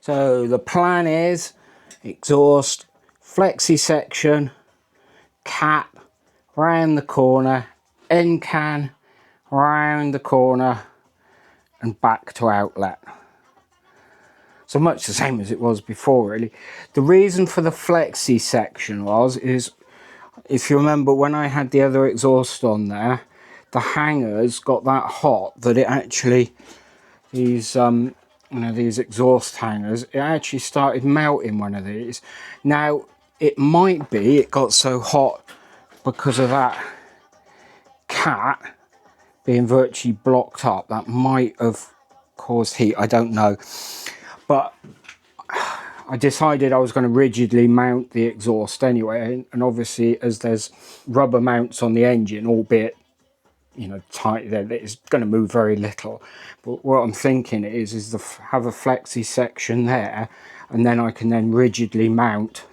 So the plan is exhaust, flexi section, cap, round the corner, end can, round the corner and back to outlet. So much the same as it was before really. The reason for the flexi section is, if you remember when I had the other exhaust on there, the hangers got that hot that it actually, these these exhaust hangers, it actually started melting one of these. Now it might be it got so hot because of that cat being virtually blocked up. That might have caused heat, I don't know. But I decided I was going to rigidly mount the exhaust anyway, and obviously as there's rubber mounts on the engine, albeit tight, there it's going to move very little. But what I'm thinking is have a flexi section there, and then I can then rigidly mount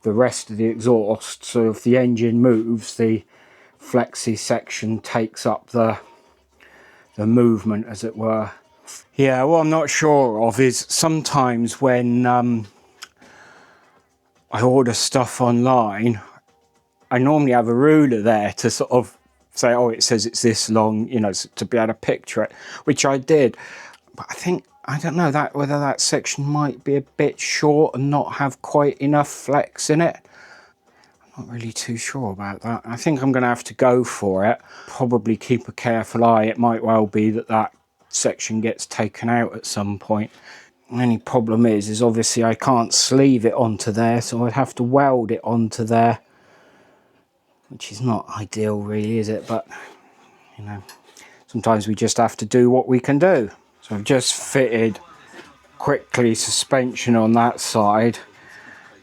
the rest of the exhaust, so if the engine moves, the flexi section takes up the movement, as it were. Yeah, what I'm not sure of is sometimes when I order stuff online, I normally have a ruler there to sort of say, oh, it says it's this long, to be able to picture it, which I did. But I don't know whether that section might be a bit short and not have quite enough flex in it. I'm not really too sure about that. I think I'm going to have to go for it. Probably keep a careful eye. It might well be that section gets taken out at some point. The only problem is obviously I can't sleeve it onto there, so I'd have to weld it onto there, which is not ideal really, is it? But sometimes we just have to do what we can do. So I've just fitted quickly suspension on that side,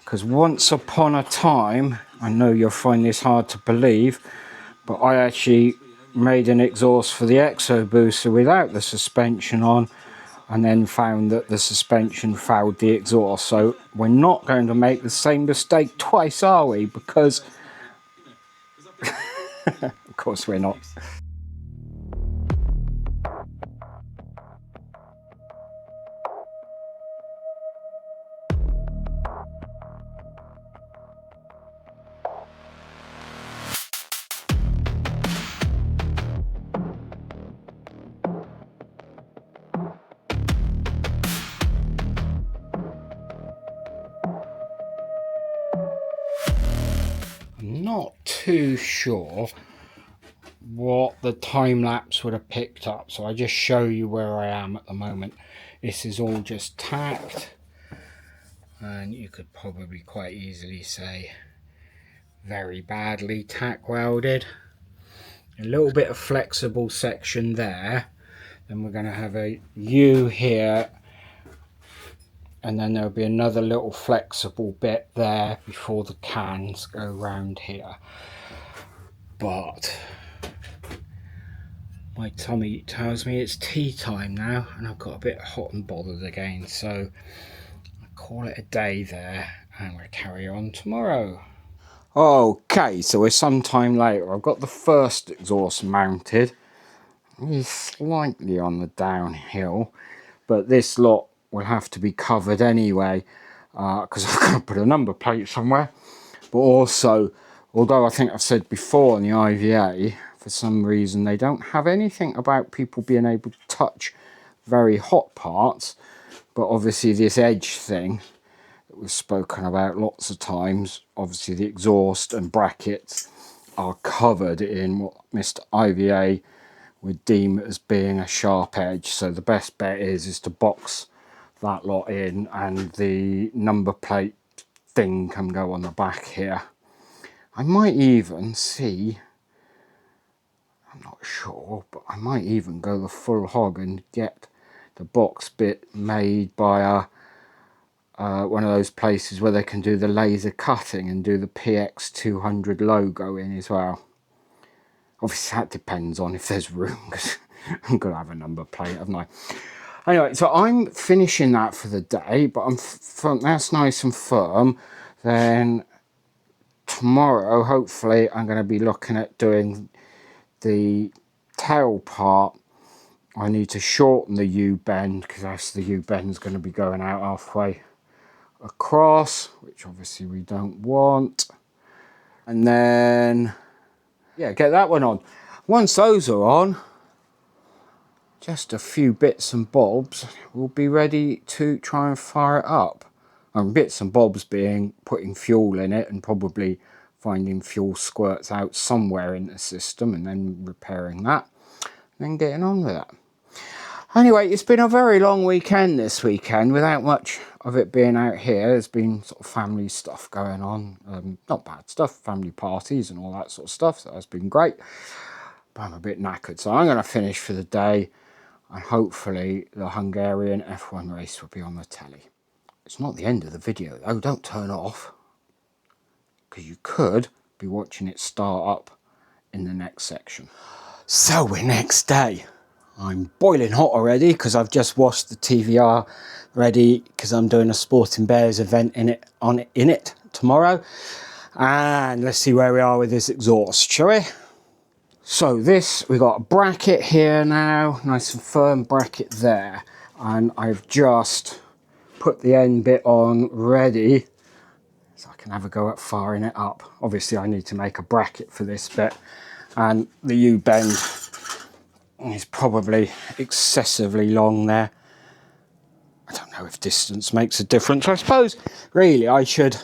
because once upon a time, I know you'll find this hard to believe, but I actually made an exhaust for the Exo booster without the suspension on, and then found that the suspension fouled the exhaust. So we're not going to make the same mistake twice, are we? Because of course we're not. Not too sure what the time lapse would have picked up, so I just show you where I am at the moment. This is all just tacked, and you could probably quite easily say very badly tack welded. A little bit of flexible section there, then we're going to have a U here, and then there'll be another little flexible bit there before the cans go round here. But my tummy tells me it's tea time now, and I've got a bit hot and bothered again, so I call it a day there, and we'll carry on tomorrow. Okay, so we're some time later. I've got the first exhaust mounted. It's slightly on the downhill, but this lot will have to be covered anyway, because I've got to put a number plate somewhere. But also, although I think I've said before in the IVA, for some reason they don't have anything about people being able to touch very hot parts, but obviously this edge thing that we've spoken about lots of times, obviously the exhaust and brackets are covered in what Mr. IVA would deem as being a sharp edge. So the best bet is to box that lot in, and the number plate thing can go on the back here. I might even see, I'm not sure, but I might even go the full hog and get the box bit made by one of those places where they can do the laser cutting and do the PX200 logo in as well. Obviously that depends on if there's room, because I'm going to have a number plate, haven't I? Anyway, so I'm finishing that for the day, but that's nice and firm. Then tomorrow, hopefully, I'm going to be looking at doing the tail part I need to shorten the U-bend because that's the U-bend's going to be going out halfway across, which obviously we don't want. And then, yeah, get that one on. Once those are on, just a few bits and bobs, we'll be ready to try and fire it up. And bits and bobs being putting fuel in it and probably finding fuel squirts out somewhere in the system and then repairing that, and then getting on with it. Anyway, it's been a very long weekend this weekend without much of it being out here. There's been sort of family stuff going on, not bad stuff, family parties and all that sort of stuff, so that's been great. But I'm a bit knackered, so I'm going to finish for the day, and hopefully the Hungarian F1 race will be on the telly. It's not the end of the video though, don't turn off, because you could be watching it start up in the next section. So we're next day. I'm boiling hot already because I've just washed the TVR ready because I'm doing a Sporting Bears event in it tomorrow. And let's see where we are with this exhaust, shall we? So we got a bracket here now, nice and firm bracket there. And I've just put the end bit on ready so I can have a go at firing it up. Obviously I need to make a bracket for this bit, and the U-bend is probably excessively long there. I don't know if distance makes a difference. I suppose really I should,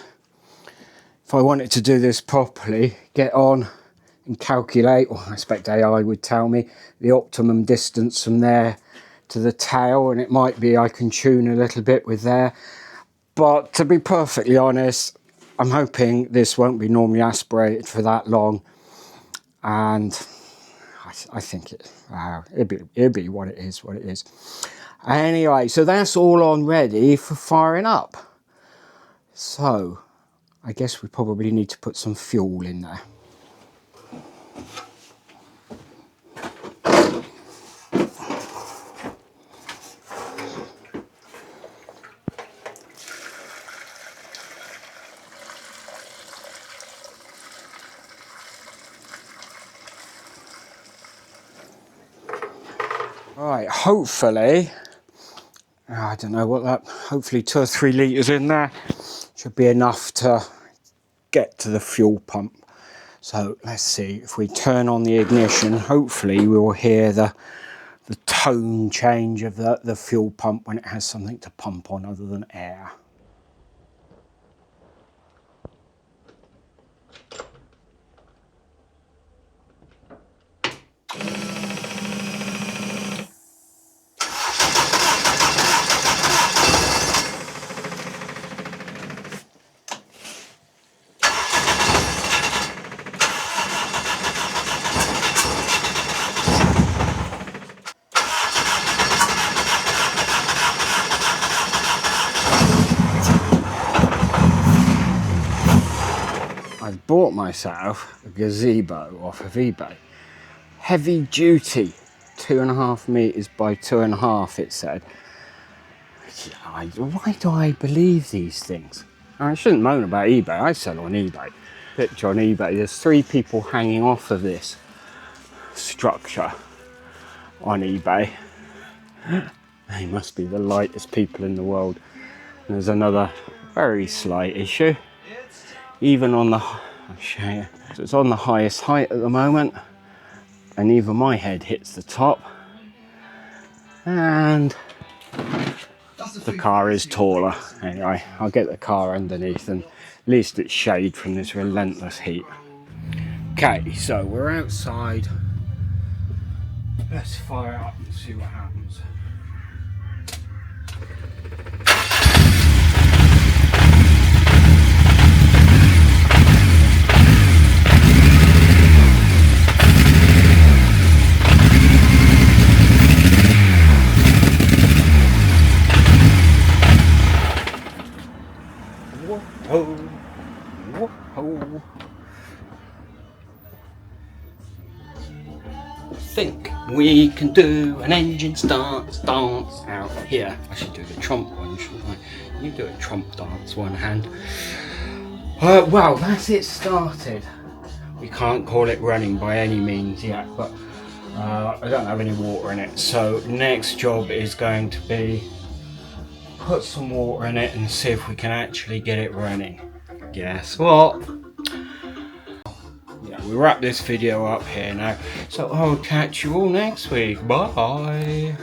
if I wanted to do this properly, get on and calculate, or I expect AI would tell me the optimum distance from there to the tail, and it might be I can tune a little bit with there. But to be perfectly honest, I'm hoping this won't be normally aspirated for that long, and I think it'll be what it is. Anyway, so that's all on ready for firing up. So I guess we probably need to put some fuel in there. Right, hopefully, I don't know what that, hopefully 2 or 3 litres in there should be enough to get to the fuel pump. So let's see, if we turn on the ignition, hopefully we will hear the tone change of the fuel pump when it has something to pump on other than air. I've bought myself a gazebo off of eBay. Heavy duty, 2.5 meters by 2.5 it said. Why do I believe these things? I shouldn't moan about eBay, I sell on eBay. Picture on eBay, there's 3 people hanging off of this structure on eBay. They must be the lightest people in the world. And there's another very slight issue. Even on the, I'll show you. So it's on the highest height at the moment, and even my head hits the top. And the car is taller. Anyway, I'll get the car underneath, and at least it's shade from this relentless heat. Okay, so we're outside. Let's fire up and see what happens. Whoa, whoa. Think we can do an engine dance out here. I should do the Trump one, shouldn't I? You do a Trump dance one hand. Well, that's it started. We can't call it running by any means yet, but I don't have any water in it, so next job is going to be put some water in it and see if we can actually get it running. Guess what? Yeah, we wrap this video up here now, so I'll catch you all next week. Bye.